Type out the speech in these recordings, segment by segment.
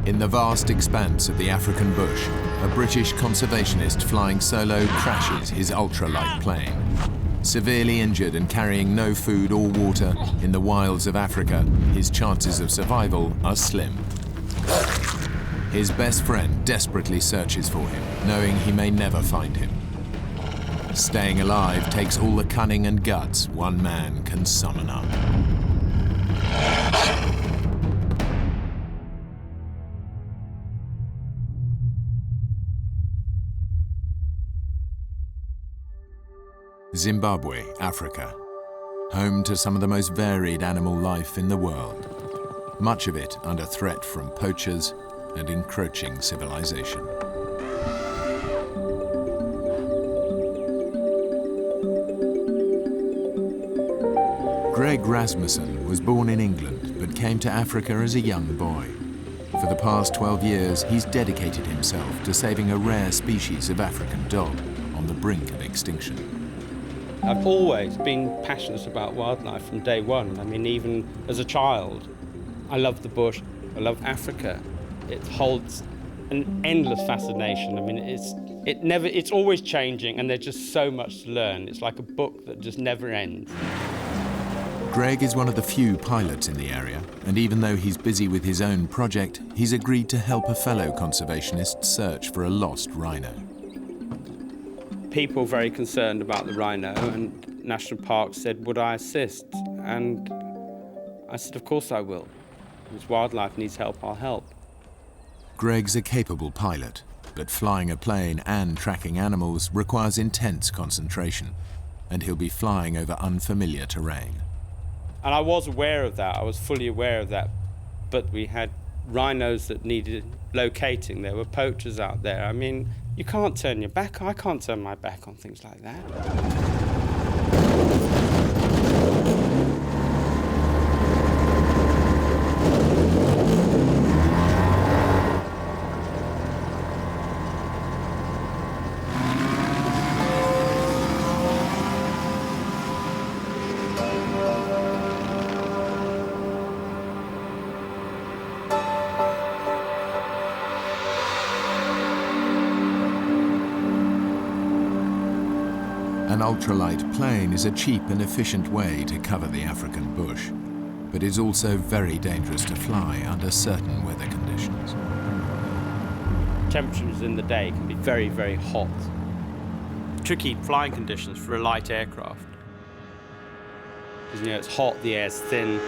In the vast expanse of the African bush, a British conservationist flying solo crashes his ultralight plane. Severely injured and carrying no food or water in the wilds of Africa, his chances of survival are slim. His best friend desperately searches for him, knowing he may never find him. Staying alive takes all the cunning and guts one man can summon up. Zimbabwe, Africa, home to some of the most varied animal life in the world, much of it under threat from poachers and encroaching civilization. Greg Rasmussen was born in England but came to Africa as a young boy. For the past 12 years, he's dedicated himself to saving a rare species of African dog on the brink of extinction. I've always been passionate about wildlife from day one. I mean, even as a child, I love the bush, I love Africa. It holds an endless fascination. I mean, it's always changing, and there's just so much to learn. It's like a book that just never ends. Greg is one of the few pilots in the area, and even though he's busy with his own project, he's agreed to help a fellow conservationist search for a lost rhino. People very concerned about the rhino, and National Park said, would I assist? And I said, of course I will. If wildlife needs help, I'll help. Greg's a capable pilot, but flying a plane and tracking animals requires intense concentration, and he'll be flying over unfamiliar terrain. And I was aware of that, I was fully aware of that, but we had rhinos that needed locating. There were poachers out there. I mean, you can't turn your back. I can't turn my back on things like that. An ultralight plane is a cheap and efficient way to cover the African bush, but is also very dangerous to fly under certain weather conditions. Temperatures in the day can be very, very hot. Tricky flying conditions for a light aircraft. Because, it's hot, the air's thin,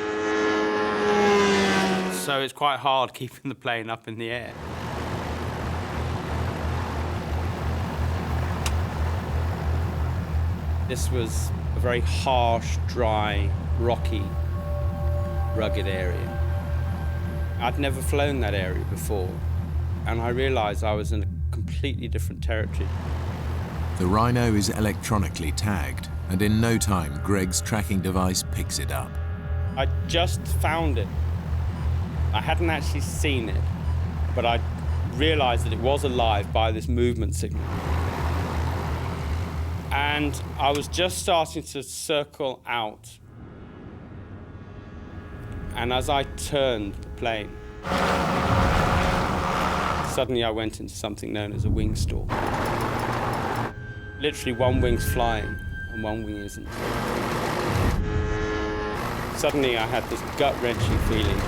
so it's quite hard keeping the plane up in the air. This was a very harsh, dry, rocky, rugged area. I'd never flown that area before, and I realized I was in a completely different territory. The rhino is electronically tagged, and in no time, Greg's tracking device picks it up. I just found it. I hadn't actually seen it, but I realized that it was alive by this movement signal. And I was just starting to circle out. And as I turned the plane, suddenly I went into something known as a wing stall. Literally, one wing's flying and one wing isn't. Suddenly I had this gut-wrenching feeling.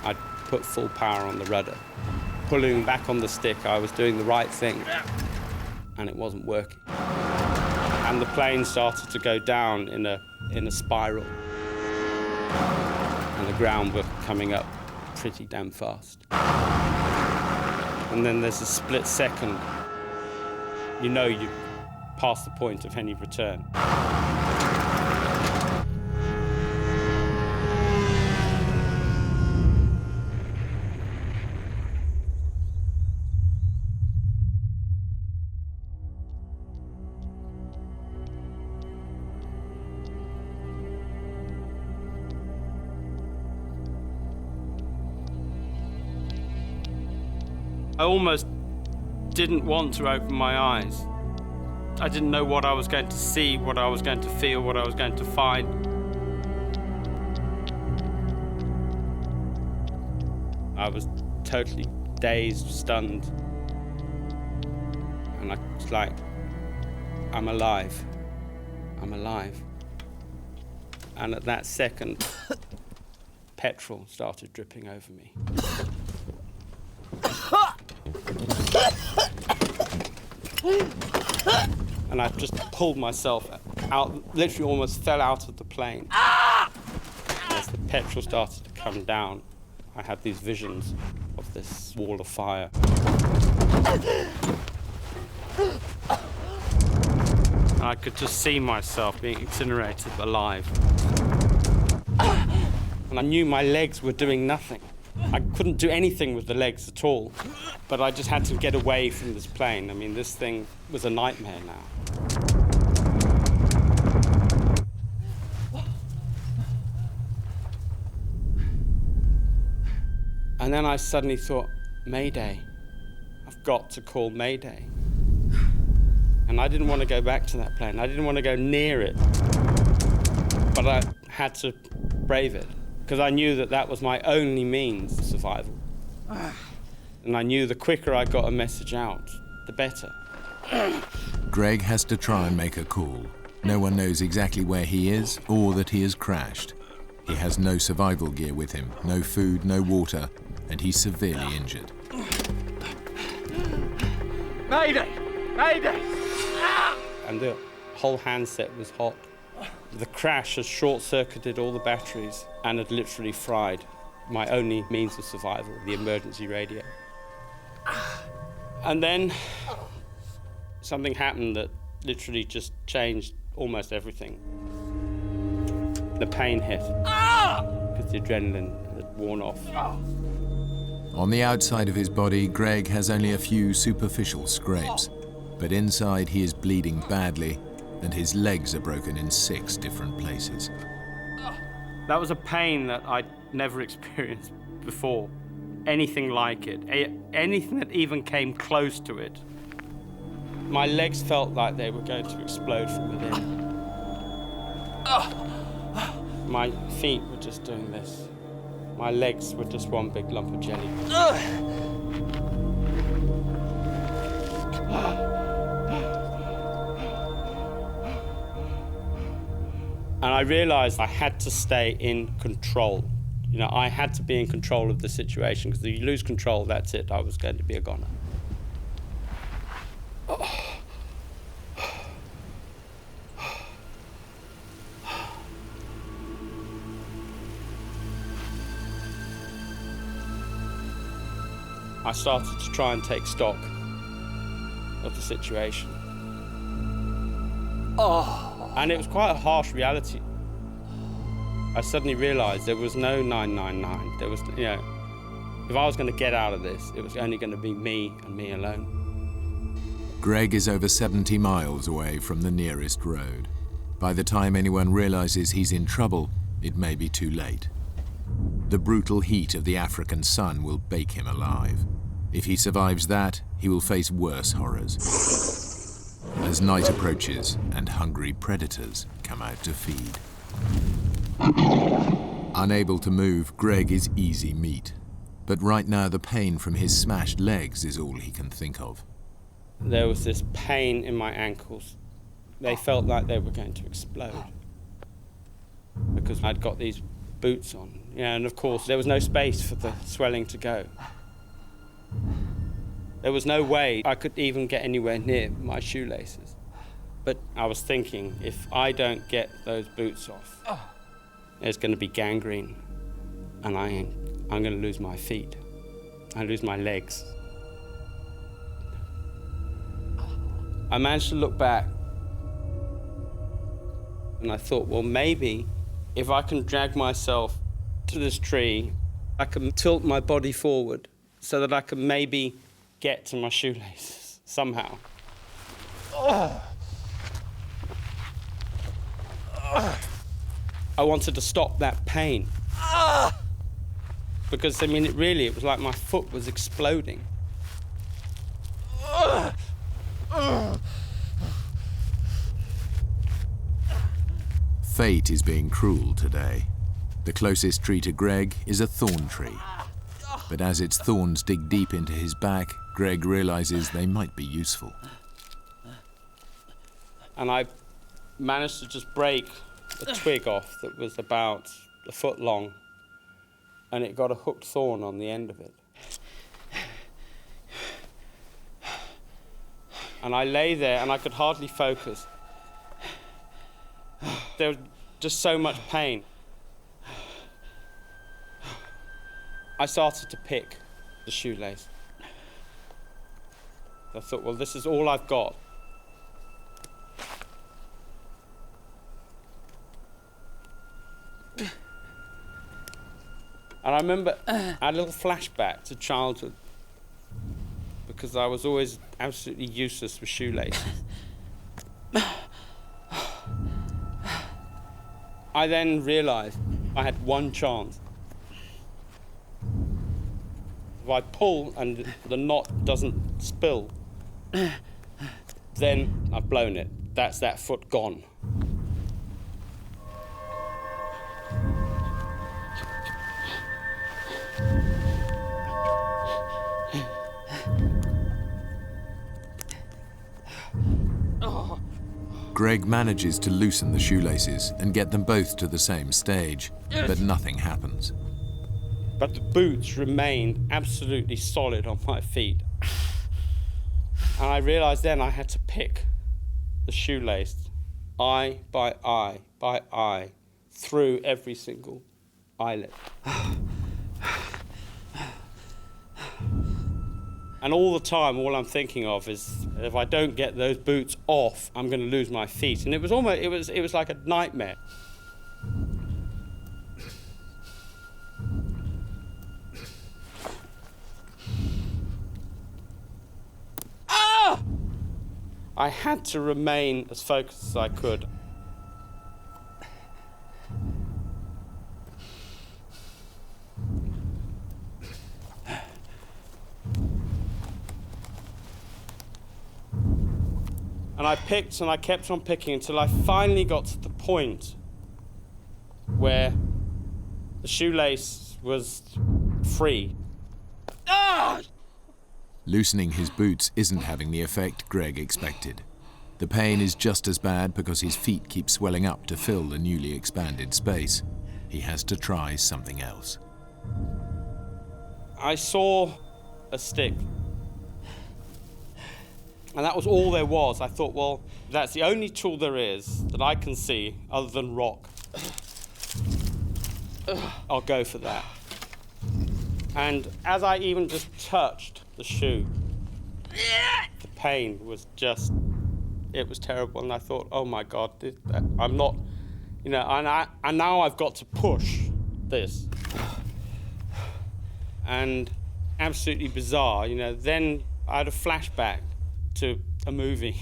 I'd put full power on the rudder. Pulling back on the stick, I was doing the right thing, and it wasn't working. And the plane started to go down in a spiral, and the ground was coming up pretty damn fast. And then there's a split second, you past the point of any return. I almost didn't want to open my eyes. I didn't know what I was going to see, what I was going to feel, what I was going to find. I was totally dazed, stunned. And I was like, I'm alive. I'm alive. And at that second, petrol started dripping over me. And I just pulled myself out, literally almost fell out of the plane. As the petrol started to come down, I had these visions of this wall of fire. And I could just see myself being incinerated alive. And I knew my legs were doing nothing. I couldn't do anything with the legs at all, but I just had to get away from this plane. I mean, this thing was a nightmare now. And then I suddenly thought, Mayday. I've got to call Mayday. And I didn't want to go back to that plane. I didn't want to go near it. But I had to brave it, because I knew that that was my only means of survival. And I knew the quicker I got a message out, the better. Greg has to try and make a call. No one knows exactly where he is or that he has crashed. He has no survival gear with him, no food, no water, and he's severely injured. Mayday! Mayday! And the whole handset was hot. The crash had short-circuited all the batteries and had literally fried my only means of survival, the emergency radio. And then something happened that literally just changed almost everything. The pain hit, because the adrenaline had worn off. On the outside of his body, Greg has only a few superficial scrapes, but inside he is bleeding badly, and his legs are broken in 6 different places. That was a pain that I'd never experienced before. Anything like it, anything that even came close to it. My legs felt like they were going to explode from within. My feet were just doing this. My legs were just one big lump of jelly. And I realized I had to stay in control. You know, I had to be in control of the situation, because if you lose control, that's it. I was going to be a goner. I started to try and take stock of the situation. And it was quite a harsh reality. I suddenly realized there was no 999. There was, you know, if I was going to get out of this, it was only going to be me and me alone. Greg is over 70 miles away from the nearest road. By the time anyone realizes he's in trouble, it may be too late. The brutal heat of the African sun will bake him alive. If he survives that, he will face worse horrors. As night approaches and hungry predators come out to feed. Unable to move, Greg is easy meat. But right now the pain from his smashed legs is all he can think of. There was this pain in my ankles. They felt like they were going to explode, because I'd got these boots on. Yeah, and of course there was no space for the swelling to go. There was no way I could even get anywhere near my shoelaces. But I was thinking, if I don't get those boots off, there's going to be gangrene, and I'm going to lose my feet. I lose my legs. I managed to look back, and I thought, well, maybe if I can drag myself to this tree, I can tilt my body forward so that I can maybe get to my shoelaces somehow. I wanted to stop that pain. Because, I mean, it was like my foot was exploding. Fate is being cruel today. The closest tree to Greg is a thorn tree. But as its thorns dig deep into his back, Greg realizes they might be useful. And I managed to just break a twig off that was about a foot long, and it got a hooked thorn on the end of it. And I lay there and I could hardly focus. There was just so much pain. I started to pick the shoelace. I thought, well, this is all I've got. And I remember I had a little flashback to childhood, because I was always absolutely useless with shoelaces. I then realised I had one chance. If I pull and the knot doesn't spill, then I've blown it. That's that foot gone. Greg manages to loosen the shoelaces and get them both to the same stage, but nothing happens. But the boots remained absolutely solid on my feet. And I realised then I had to pick the shoelace eye by eye through every single eyelid. And all the time, all I'm thinking of is, if I don't get those boots off, I'm going to lose my feet. And it was almost, it was like a nightmare. Ah! I had to remain as focused as I could. And I picked and I kept on picking until I finally got to the point where the shoelace was free. Ah! Loosening his boots isn't having the effect Greg expected. The pain is just as bad because his feet keep swelling up to fill the newly expanded space. He has to try something else. I saw a stick. And that was all there was. I thought, well, that's the only tool there is that I can see other than rock. I'll go for that. And as I even just touched the shoe, the pain was just, it was terrible. And I thought, oh my God, I'm not, you know, and now I've got to push this. And absolutely bizarre, you know, then I had a flashback to a movie.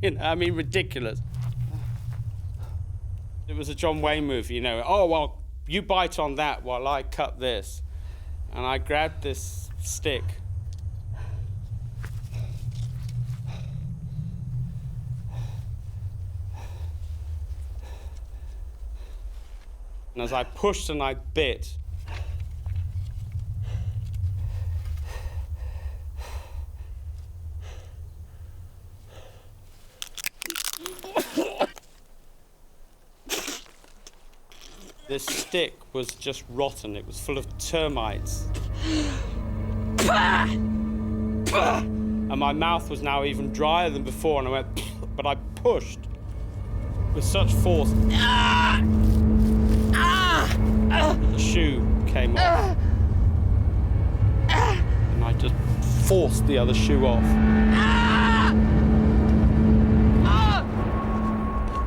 You know, I mean, ridiculous. It was a John Wayne movie, you know. Oh, well, you bite on that while I cut this. And I grabbed this stick. And as I pushed and I bit, this stick was just rotten. It was full of termites. And my mouth was now even drier than before, and I went, but I pushed with such force. The shoe came off. And I just forced the other shoe off.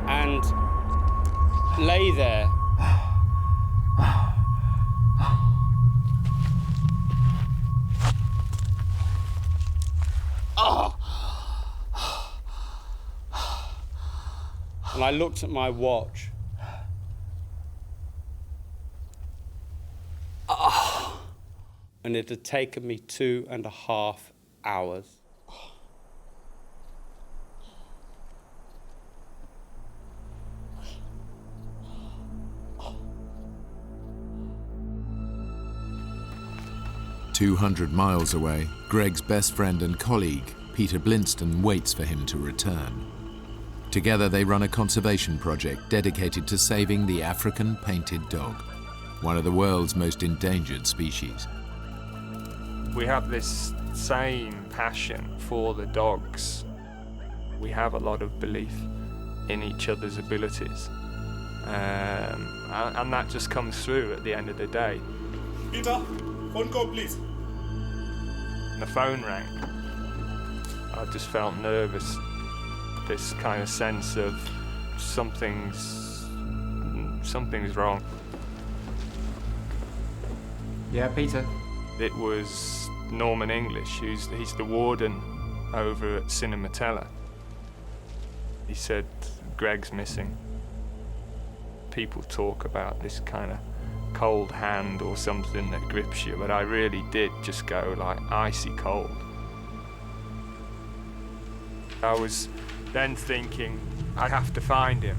And lay there. And I looked at my watch. And it had taken me 2.5 hours. 200 miles away, Greg's best friend and colleague, Peter Blinston, waits for him to return. Together they run a conservation project dedicated to saving the African painted dog, one of the world's most endangered species. We have this same passion for the dogs. We have a lot of belief in each other's abilities. And that just comes through at the end of the day. Peter, phone call please. And the phone rang. I just felt nervous. This kind of sense of something's wrong. Yeah, Peter. It was Norman English, he's the warden over at Cinematella. He said, Greg's missing. People talk about this kind of cold hand or something that grips you, but I really did just go like icy cold. I was then thinking, I have to find him.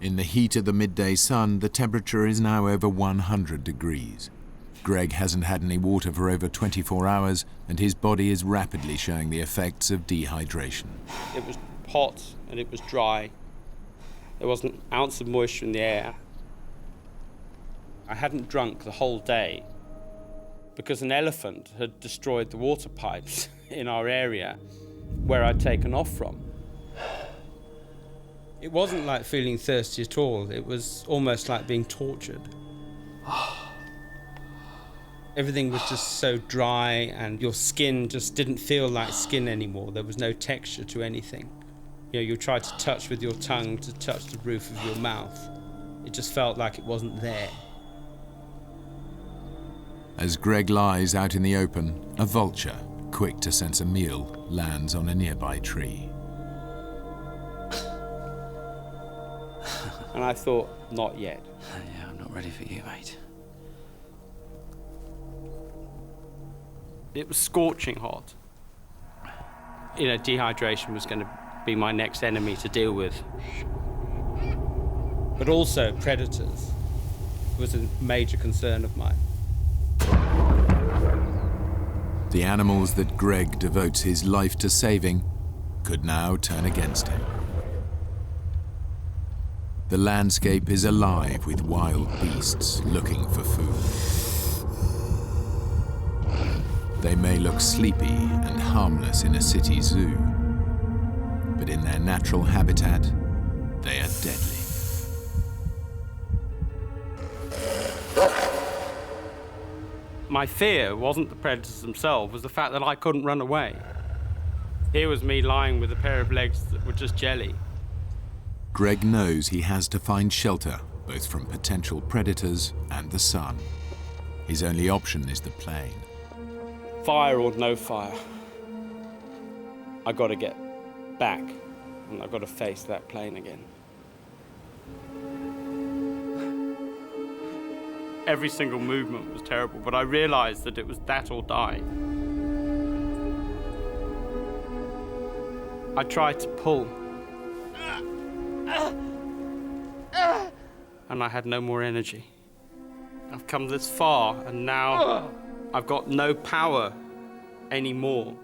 In the heat of the midday sun, the temperature is now over 100 degrees. Greg hasn't had any water for over 24 hours, and his body is rapidly showing the effects of dehydration. It was hot and it was dry. There wasn't an ounce of moisture in the air. I hadn't drunk the whole day because an elephant had destroyed the water pipes in our area where I'd taken off from. It wasn't like feeling thirsty at all. It was almost like being tortured. Everything was just so dry and your skin just didn't feel like skin anymore. There was no texture to anything. You know, you try to touch with your tongue to touch the roof of your mouth. It just felt like it wasn't there. As Greg lies out in the open, a vulture, quick to sense a meal, lands on a nearby tree. And I thought, not yet. Yeah, I'm not ready for you, mate. It was scorching hot. You know, dehydration was going to be my next enemy to deal with. But also predators was a major concern of mine. The animals that Greg devotes his life to saving could now turn against him. The landscape is alive with wild beasts looking for food. They may look sleepy and harmless in a city zoo, but in their natural habitat, they are deadly. My fear wasn't the predators themselves, it was the fact that I couldn't run away. Here was me lying with a pair of legs that were just jelly. Greg knows he has to find shelter, both from potential predators and the sun. His only option is the plane. Fire or no fire, I got to get back and I've got to face that plane again. Every single movement was terrible, but I realized that it was that or die. I tried to pull, and I had no more energy. I've come this far, and now I've got no power anymore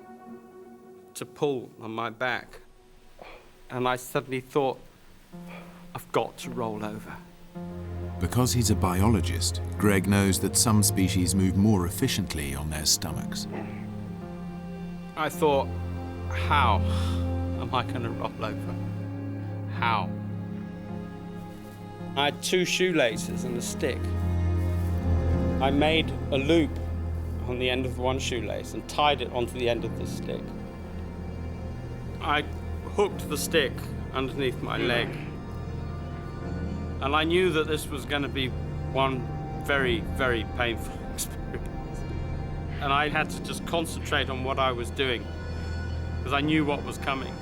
to pull on my back. And I suddenly thought, I've got to roll over. Because he's a biologist, Greg knows that some species move more efficiently on their stomachs. I thought, how am I going to roll over? How? I had 2 shoelaces and a stick. I made a loop on the end of one shoelace and tied it onto the end of the stick. I hooked the stick underneath my leg. And I knew that this was going to be one very, very painful experience. And I had to just concentrate on what I was doing, because I knew what was coming.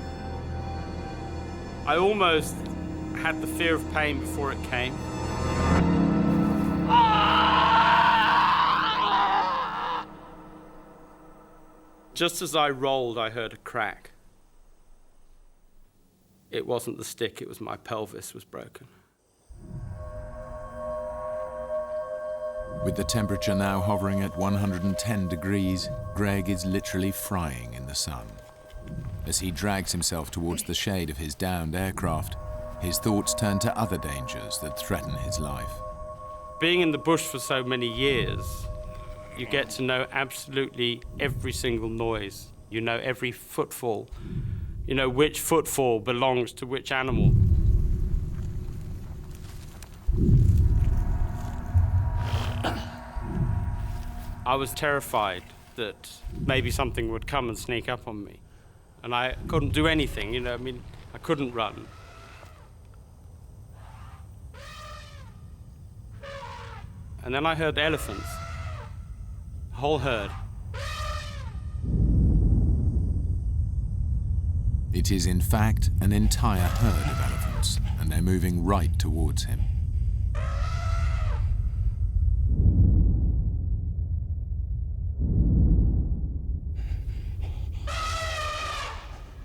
I almost had the fear of pain before it came. Just as I rolled, I heard a crack. It wasn't the stick, it was my pelvis was broken. With the temperature now hovering at 110 degrees, Greg is literally frying in the sun. As he drags himself towards the shade of his downed aircraft, his thoughts turn to other dangers that threaten his life. Being in the bush for so many years, you get to know absolutely every single noise. You know every footfall. You know which footfall belongs to which animal. I was terrified that maybe something would come and sneak up on me. And I couldn't do anything, I couldn't run. And then I heard elephants, a whole herd. It is in fact an entire herd of elephants, and they're moving right towards him.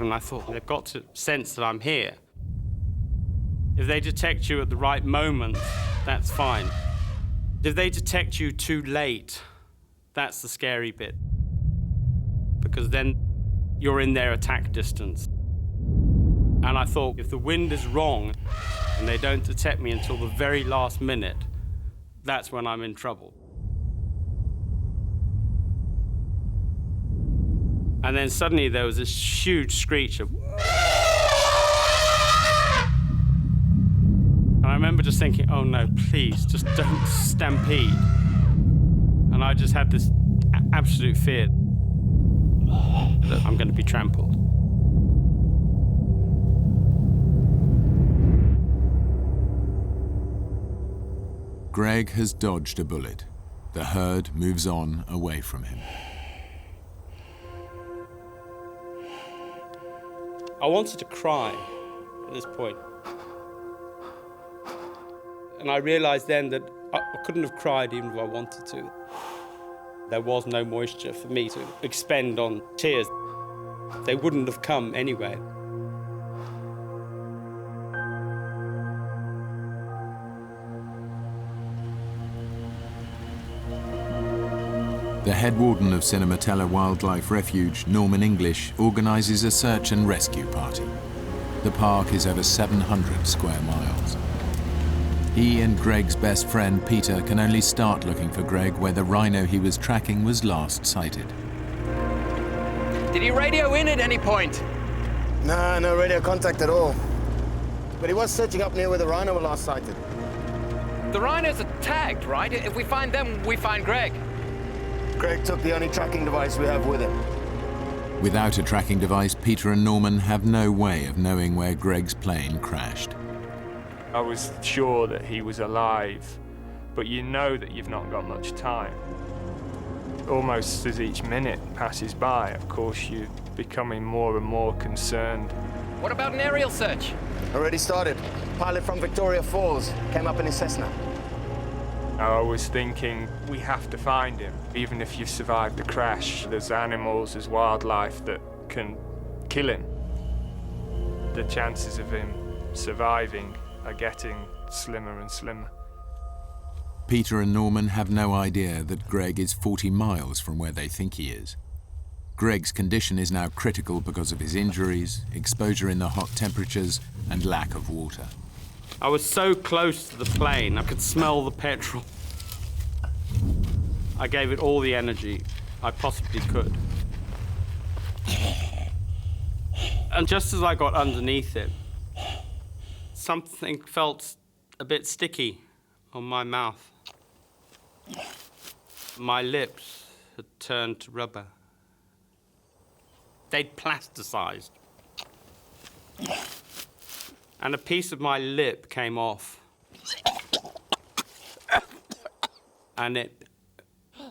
And I thought, they've got to sense that I'm here. If they detect you at the right moment, that's fine. If they detect you too late, that's the scary bit. Because then you're in their attack distance. And I thought, if the wind is wrong and they don't detect me until the very last minute, that's when I'm in trouble. And then suddenly there was this huge screech of... And I remember just thinking, oh no, please, just don't stampede. And I just had this absolute fear that I'm going to be trampled. Greg has dodged a bullet. The herd moves on away from him. I wanted to cry at this point. And I realized then that I couldn't have cried even if I wanted to. There was no moisture for me to expend on tears. They wouldn't have come anyway. The head warden of Cinematella Wildlife Refuge, Norman English, organises a search and rescue party. The park is over 700 square miles. He and Greg's best friend Peter can only start looking for Greg where the rhino he was tracking was last sighted. Did he radio in at any point? Nah, no radio contact at all. But he was searching up near where the rhino were last sighted. The rhinos are tagged, right? If we find them, we find Greg. Greg took the only tracking device we have with him. Without a tracking device, Peter and Norman have no way of knowing where Greg's plane crashed. I was sure that he was alive, but you know that you've not got much time. Almost as each minute passes by, of course, you're becoming more and more concerned. What about an aerial search? Already started. Pilot from Victoria Falls came up in his Cessna. I was thinking, we have to find him. Even if you've survived the crash, there's animals, there's wildlife that can kill him. The chances of him surviving are getting slimmer and slimmer. Peter and Norman have no idea that Greg is 40 miles from where they think he is. Greg's condition is now critical because of his injuries, exposure in the hot temperatures, and lack of water. I was so close to the plane, I could smell the petrol. I gave it all the energy I possibly could. And just as I got underneath it, something felt a bit sticky on my mouth. My lips had turned to rubber. They'd plasticized. And a piece of my lip came off. And it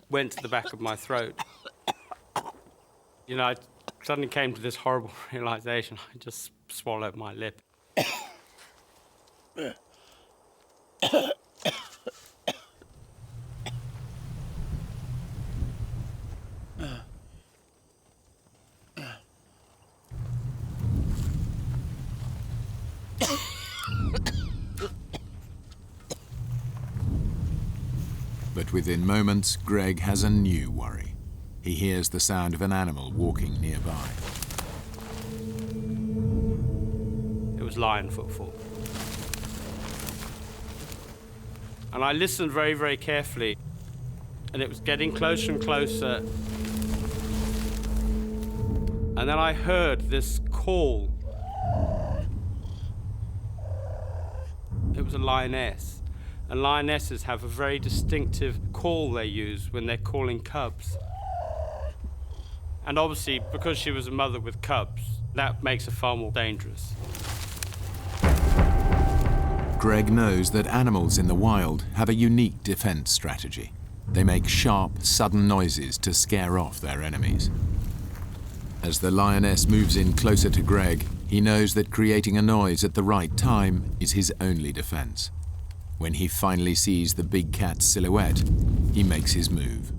went to the back of my throat. I suddenly came to this horrible realization. I just swallowed my lip. But But within moments, Greg has a new worry. He hears the sound of an animal walking nearby. It was lion footfall. And I listened very, very carefully, and it was getting closer and closer. And then I heard this call. It was a lioness. And lionesses have a very distinctive call they use when they're calling cubs. And obviously, because she was a mother with cubs, that makes her far more dangerous. Greg knows that animals in the wild have a unique defense strategy. They make sharp, sudden noises to scare off their enemies. As the lioness moves in closer to Greg, he knows that creating a noise at the right time is his only defense. When he finally sees the big cat's silhouette, he makes his move.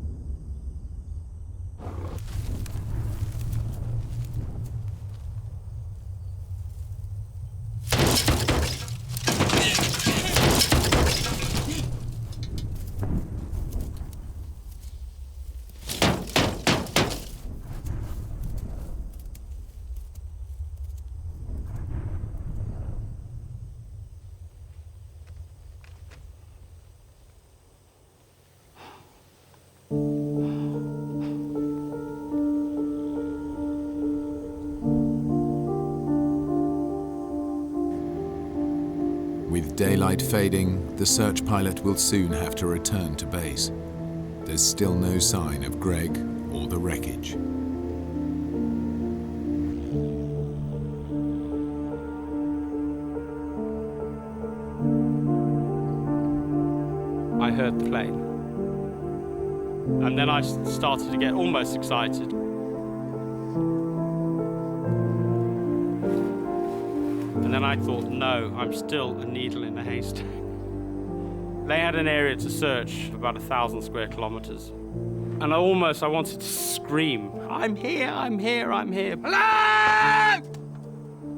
With daylight fading, the search pilot will soon have to return to base. There's still no sign of Greg or the wreckage. I heard the plane. And then I started to get almost excited. And then I thought, no, I'm still a needle in a haystack. They had an area to search of about 1,000 square kilometers. And I wanted to scream, I'm here, I'm here, I'm here. Hello!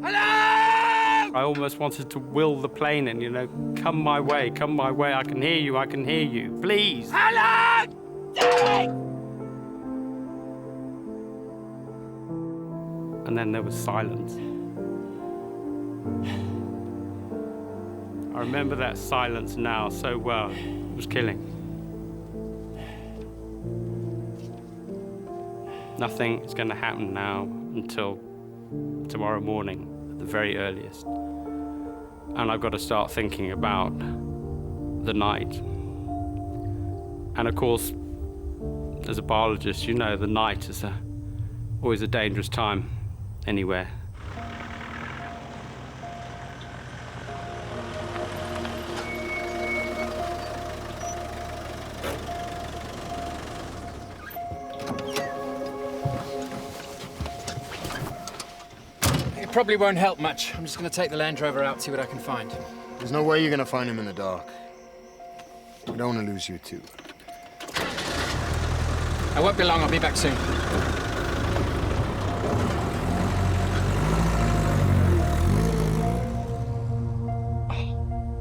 Hello! I almost wanted to will the plane in, come my way, I can hear you, please. Hello! And then there was silence. I remember that silence now so well. It was killing. Nothing is going to happen now until tomorrow morning, at the very earliest. And I've got to start thinking about the night. And of course, as a biologist, the night is always a dangerous time anywhere. It probably won't help much. I'm just going to take the Land Rover out, see what I can find. There's no way you're gonna find him in the dark. We don't want to lose you too. I won't be long. I'll be back soon.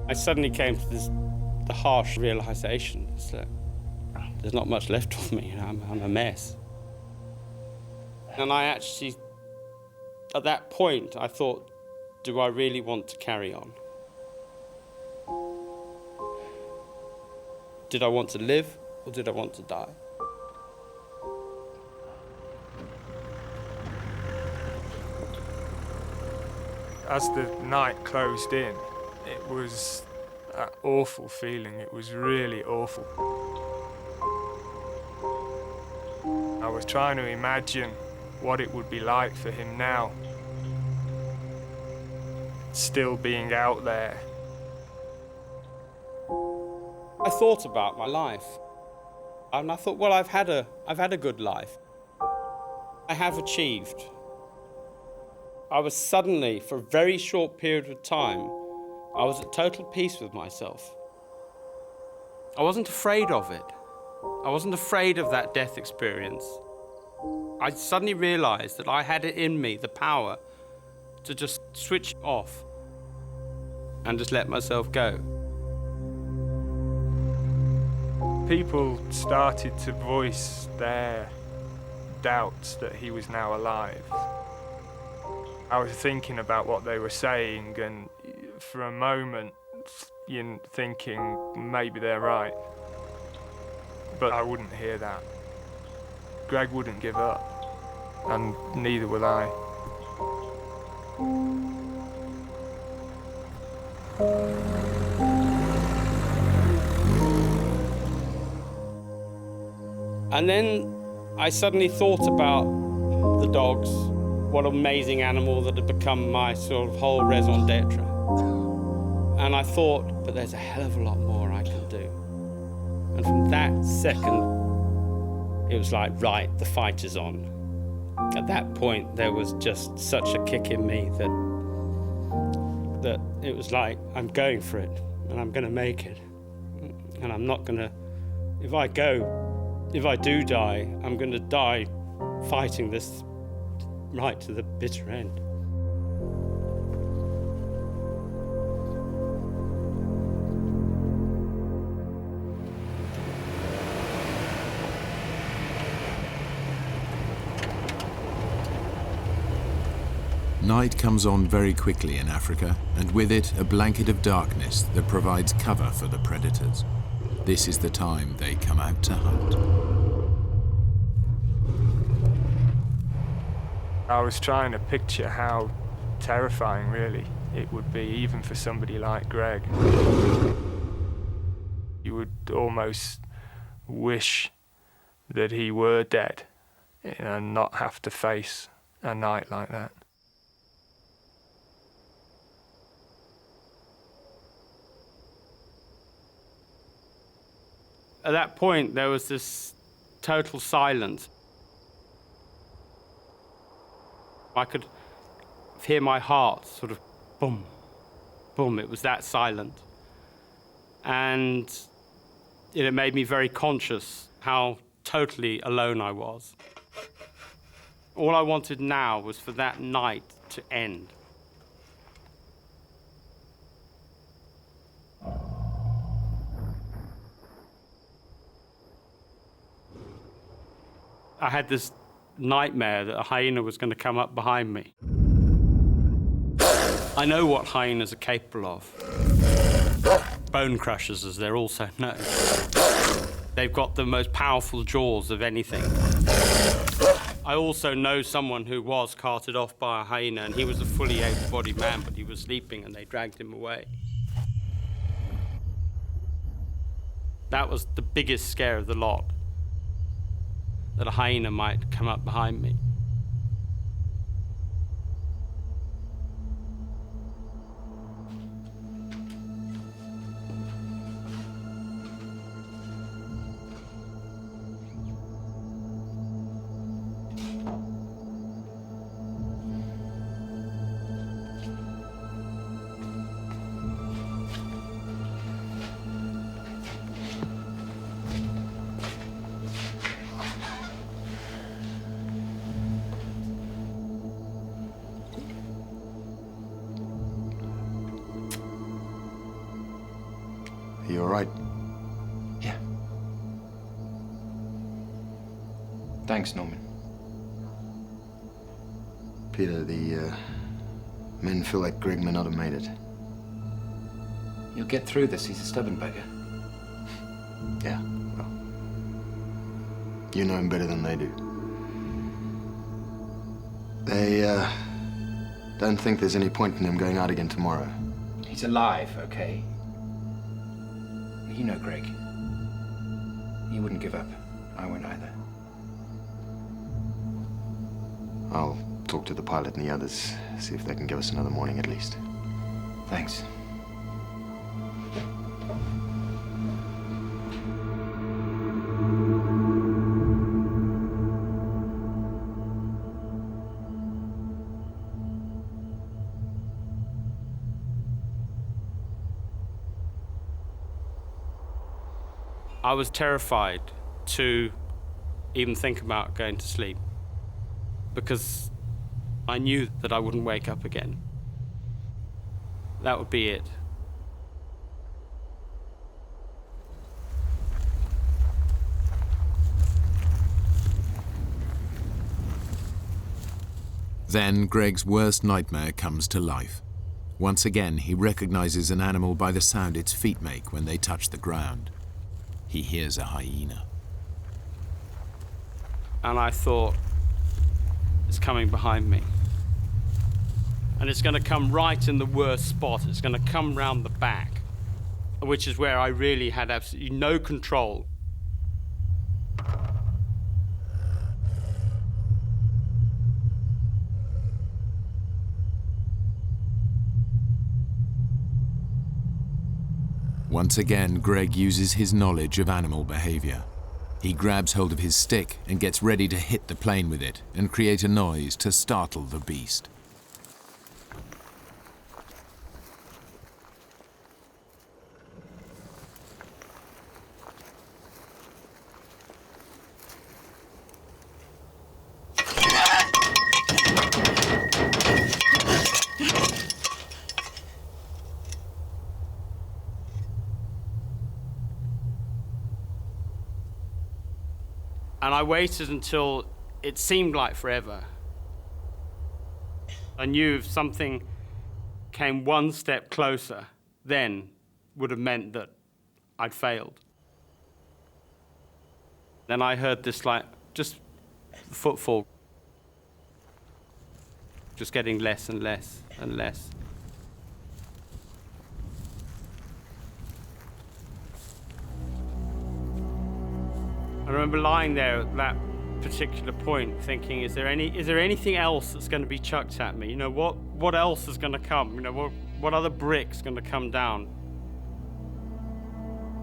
I suddenly came to the harsh realization that there's not much left of me. I'm a mess. And I actually, at that point, I thought, do I really want to carry on? Did I want to live, or did I want to die? As the night closed in, it was that awful feeling. It was really awful. I was trying to imagine what it would be like for him now, still being out there. I thought about my life, and I thought, well, I've had a good life. I have achieved. I was suddenly, for a very short period of time, I was at total peace with myself. I wasn't afraid of it. I wasn't afraid of that death experience. I suddenly realized that I had it in me, the power to just switch off and just let myself go. people started to voice their doubts that he was now alive, I was thinking about what they were saying, and for a moment, thinking maybe they're right. But I wouldn't hear that. Greg wouldn't give up, and neither will I. And then I suddenly thought about the dogs, what amazing animal that had become my sort of whole raison d'etre. And I thought, but there's a hell of a lot more I can do. And from that second, it was like, right, the fight is on. At that point, there was just such a kick in me that it was like, I'm going for it, and I'm going to make it. And I'm not going to, if I do die, I'm going to die fighting this right to the bitter end. Night comes on very quickly in Africa, and with it a blanket of darkness that provides cover for the predators. This is the time they come out to hunt. I was trying to picture how terrifying, really, it would be, even for somebody like Greg. You would almost wish that he were dead and not have to face a night like that. At that point, there was this total silence. I could hear my heart sort of boom, boom. It was that silent. And it made me very conscious how totally alone I was. All I wanted now was for that night to end. I had this nightmare that a hyena was going to come up behind me. I know what hyenas are capable of. Bone crushers, as they're also known. They've got the most powerful jaws of anything. I also know someone who was carted off by a hyena, and he was a fully able-bodied man, but he was sleeping and they dragged him away. That was the biggest scare of the lot, that a hyena might come up behind me. Are you all right? Yeah. Thanks, Norman. Peter, the men feel like Greg may not have made it. You'll get through this. He's a stubborn beggar. Yeah, well, you know him better than they do. They, don't think there's any point in him going out again tomorrow. He's alive, okay? You know Greg. He wouldn't give up. I won't either. I'll talk to the pilot and the others, see if they can give us another morning at least. Thanks. I was terrified to even think about going to sleep because I knew that I wouldn't wake up again. That would be it. Then Greg's worst nightmare comes to life. Once again, he recognizes an animal by the sound its feet make when they touch the ground. He hears a hyena. And I thought, it's coming behind me. And it's going to come right in the worst spot. It's going to come round the back, which is where I really had absolutely no control. Once again, Greg uses his knowledge of animal behavior. He grabs hold of his stick and gets ready to hit the plane with it and create a noise to startle the beast. And I waited until it seemed like forever. I knew if something came one step closer, then would have meant that I'd failed. Then I heard this, like, just footfall, just getting less and less and less. I remember lying there at that particular point thinking, is there anything else that's going to be chucked at me? You know, what else is going to come? You know, what other brick's going to come down?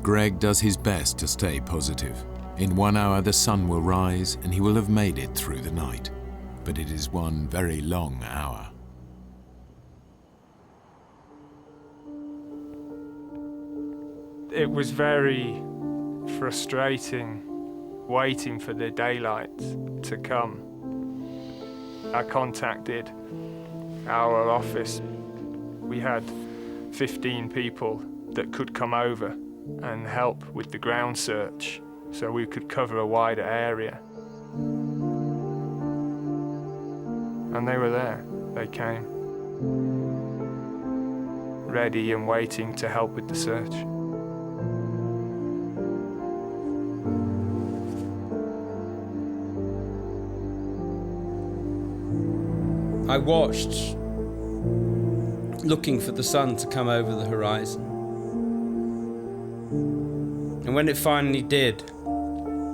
Greg does his best to stay positive. In 1 hour, the sun will rise and he will have made it through the night. But it is one very long hour. It was very frustrating waiting for the daylight to come. I contacted our office. We had 15 people that could come over and help with the ground search so we could cover a wider area. And they were there. They came, ready and waiting to help with the search. I watched, looking for the sun to come over the horizon. And when it finally did,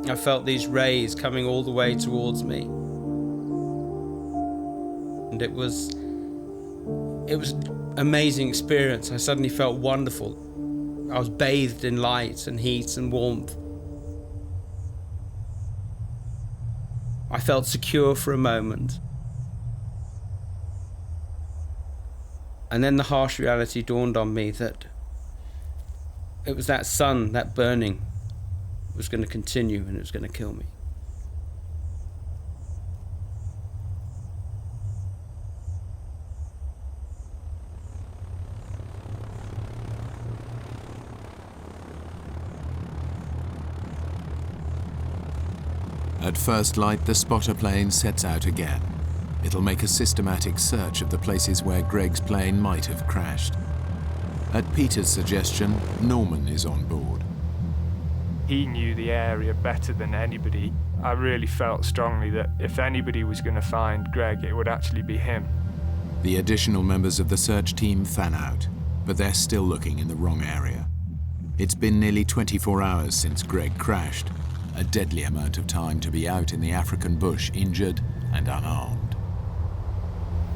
I felt these rays coming all the way towards me. And it was an amazing experience. I suddenly felt wonderful. I was bathed in light and heat and warmth. I felt secure for a moment. And then the harsh reality dawned on me that it was that sun, that burning, was going to continue and it was going to kill me. At first light, the spotter plane sets out again. It'll make a systematic search of the places where Greg's plane might have crashed. At Peter's suggestion, Norman is on board. He knew the area better than anybody. I really felt strongly that if anybody was going to find Greg, it would actually be him. The additional members of the search team fan out, but they're still looking in the wrong area. It's been nearly 24 hours since Greg crashed, a deadly amount of time to be out in the African bush injured and unarmed.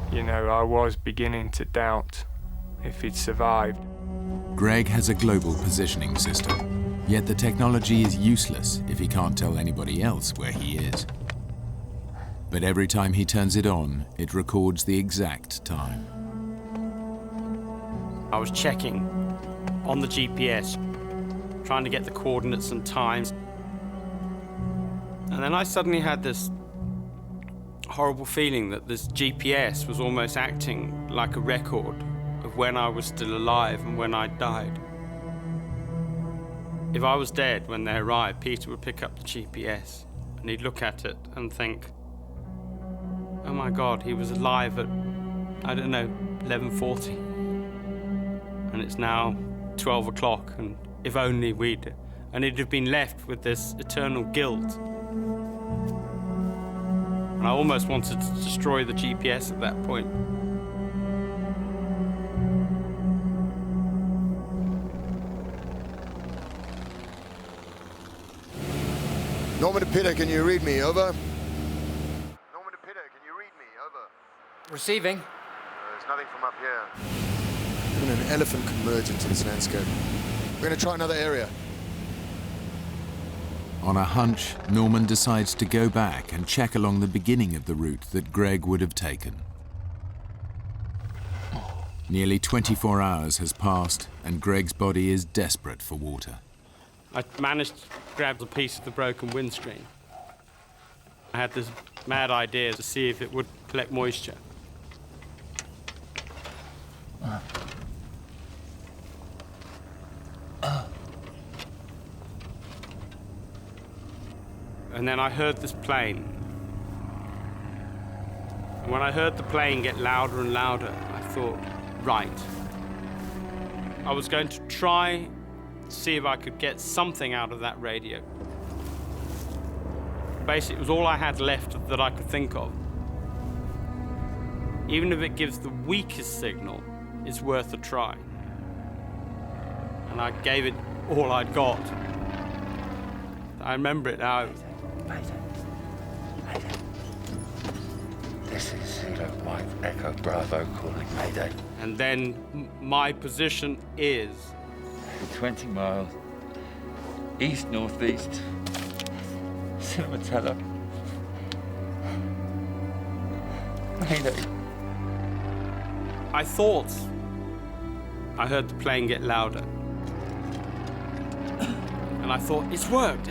You know, I was beginning to doubt if he'd survived. Greg has a global positioning system, yet the technology is useless if he can't tell anybody else where he is. But every time he turns it on, it records the exact time. I was checking on the GPS, trying to get the coordinates and times. And then I suddenly had this horrible feeling that this GPS was almost acting like a record of when I was still alive and when I died. If I was dead when they arrived, Peter would pick up the GPS and he'd look at it and think, oh my God, he was alive at, I don't know, 11:40. And it's now 12 o'clock, and if only we'd... And he'd have been left with this eternal guilt. And I almost wanted to destroy the GPS at that point. Norman to Peter, can you read me? Over. Norman to Peter, can you read me? Over. Receiving. There's nothing from up here. Even an elephant can merge into this landscape. We're going to try another area. On a hunch, Norman decides to go back and check along the beginning of the route that Greg would have taken. Nearly 24 hours has passed, and Greg's body is desperate for water. I managed to grab a piece of the broken windscreen. I had this mad idea to see if it would collect moisture. And then I heard this plane. And when I heard the plane get louder and louder, I thought, right. I was going to try to see if I could get something out of that radio. Basically, it was all I had left that I could think of. Even if it gives the weakest signal, it's worth a try. And I gave it all I'd got. I remember it now. Mayday. This is Zulu Mike Echo Bravo calling Mayday. And then my position is 20 miles east-northeast, Cinematella. Mayday. I thought I heard the plane get louder. And I thought, it's worked.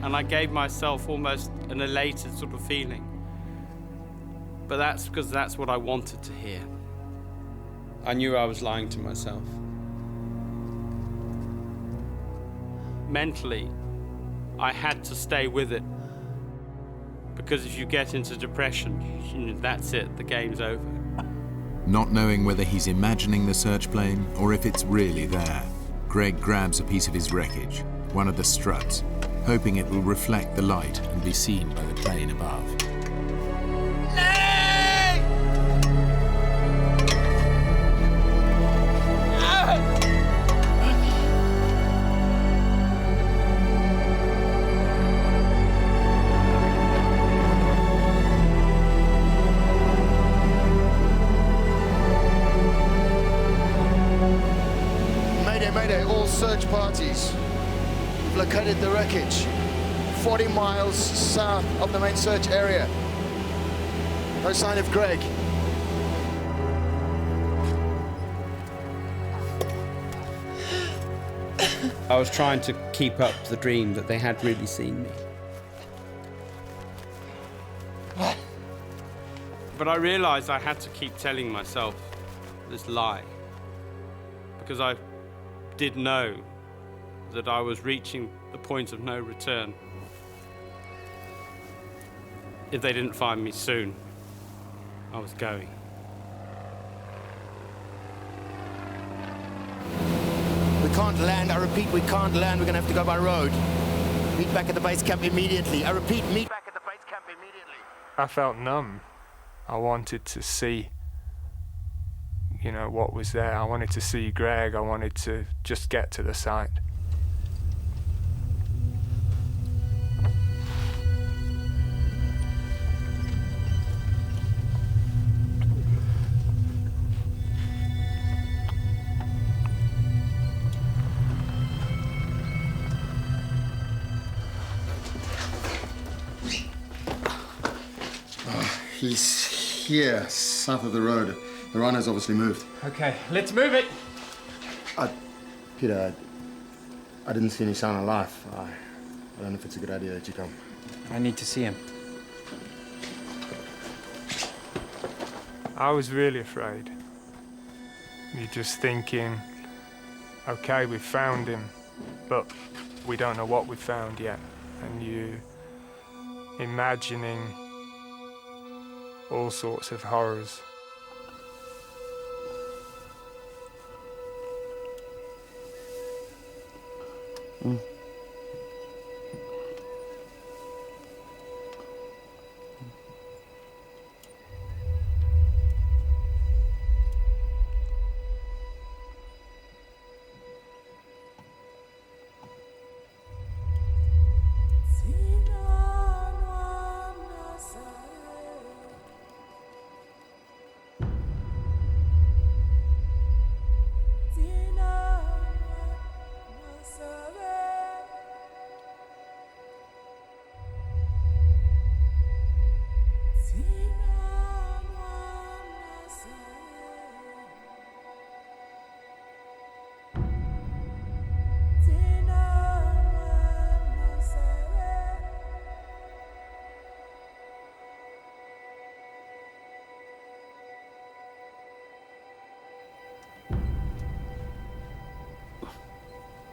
And I gave myself almost an elated sort of feeling. But that's because that's what I wanted to hear. I knew I was lying to myself. Mentally, I had to stay with it. Because if you get into depression, that's it, the game's over. Not knowing whether he's imagining the search plane or if it's really there, Greg grabs a piece of his wreckage, one of the struts, hoping it will reflect the light and be seen by the plane above. Mayday, all search parties. We've located the wreckage 40 miles south of the main search area. No sign of Greg. I was trying to keep up the dream that they had really seen me. But I realized I had to keep telling myself this lie. Because I did know that I was reaching the point of no return. If they didn't find me soon, I was going. We can't land. I repeat, we can't land. We're going to have to go by road. Meet back at the base camp immediately. I repeat, meet back at the base camp immediately. I felt numb. I wanted to see, what was there. I wanted to see Greg. I wanted to just get to the site. He's here, south of the road. The rhino's obviously moved. Okay, let's move it. Peter, I didn't see any sign of life. I don't know if it's a good idea that you come. I need to see him. I was really afraid. You're just thinking, okay, we've found him, but we don't know what we've found yet. And you imagining all sorts of horrors.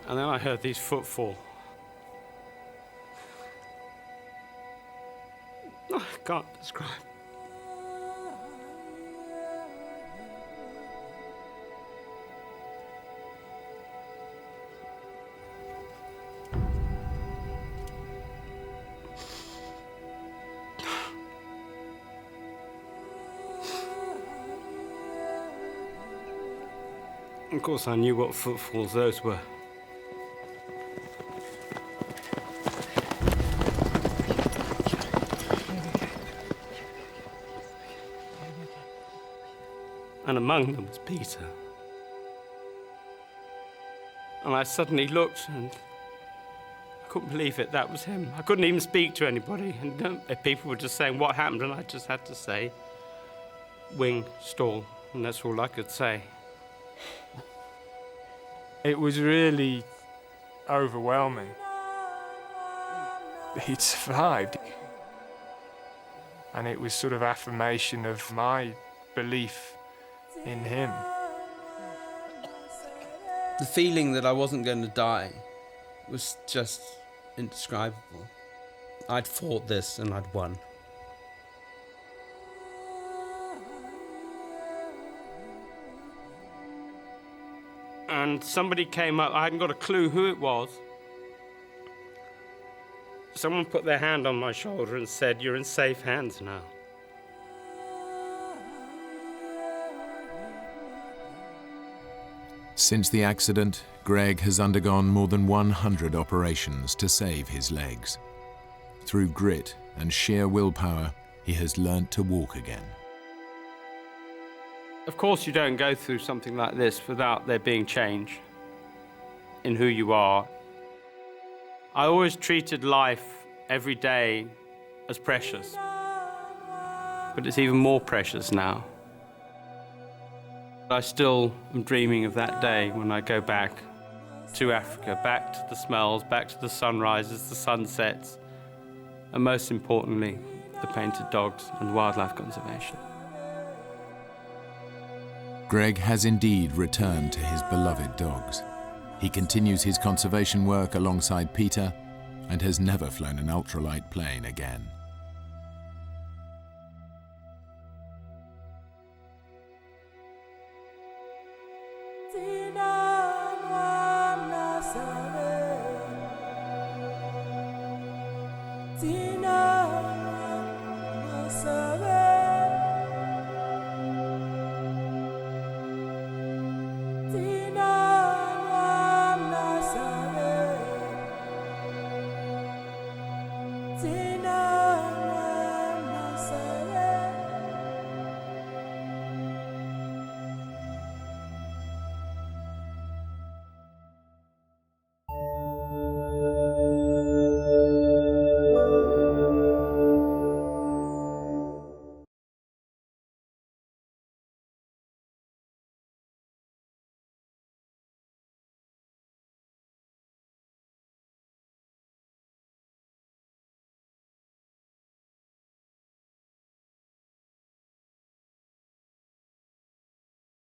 And then I heard these footfall. I can't describe. Of course, I knew what footfalls those were. And among them was Peter. And I suddenly looked and I couldn't believe it, that was him. I couldn't even speak to anybody. And people were just saying, what happened? And I just had to say, wing, stall. And that's all I could say. It was really overwhelming. He'd survived. And it was sort of affirmation of my belief in him. The feeling that I wasn't going to die was just indescribable. I'd fought this and I'd won. And somebody came up, I hadn't got a clue who it was. Someone put their hand on my shoulder and said, "You're in safe hands now." Since the accident, Greg has undergone more than 100 operations to save his legs. Through grit and sheer willpower, he has learnt to walk again. Of course, you don't go through something like this without there being change in who you are. I always treated life every day as precious, but it's even more precious now. I still am dreaming of that day when I go back to Africa, back to the smells, back to the sunrises, the sunsets, and most importantly, the painted dogs and wildlife conservation. Greg has indeed returned to his beloved dogs. He continues his conservation work alongside Peter and has never flown an ultralight plane again. Tina,